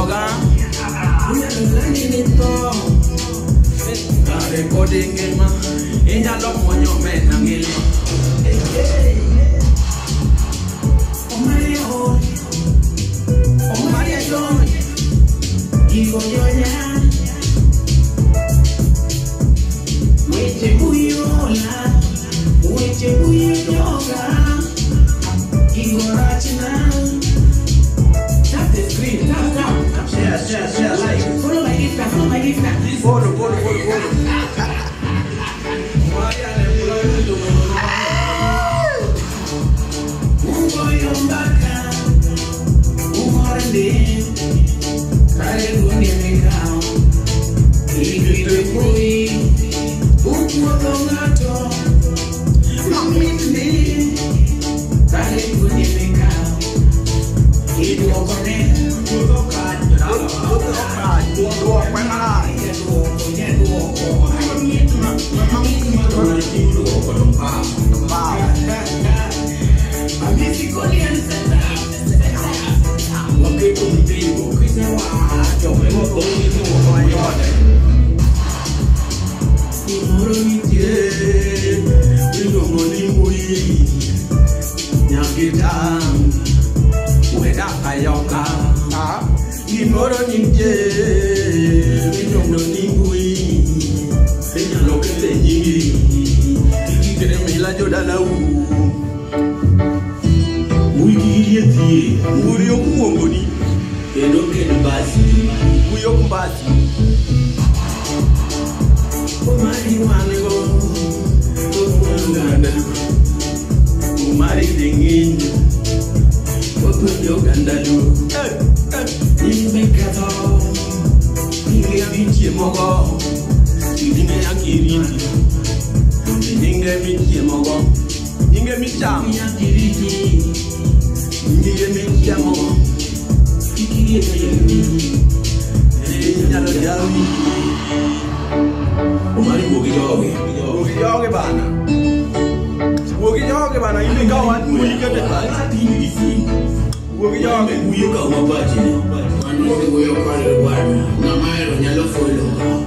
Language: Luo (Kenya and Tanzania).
yoga. We are learning it all. Recording game. In your love when your men are getting. Omari, Omari, Igo yonya. Weche buyola, weche buyoga. Igo rachina. Tap the screen, tap. Share, like. Follow my gift now. Follow. Dala Omari dingin, foto yo gandalu. Nimbe kato, ninge bichi mogo, ninge akiriti, ninge bichi mogo, ninge bicham, ninge bichi mogo, jalo. Omari wogi bana. Wogi bana ile kawan muyi kete bana tini isi. Wogi muyi kawan baji. Anu woyo kwa le bana. Na maero nyalo folo.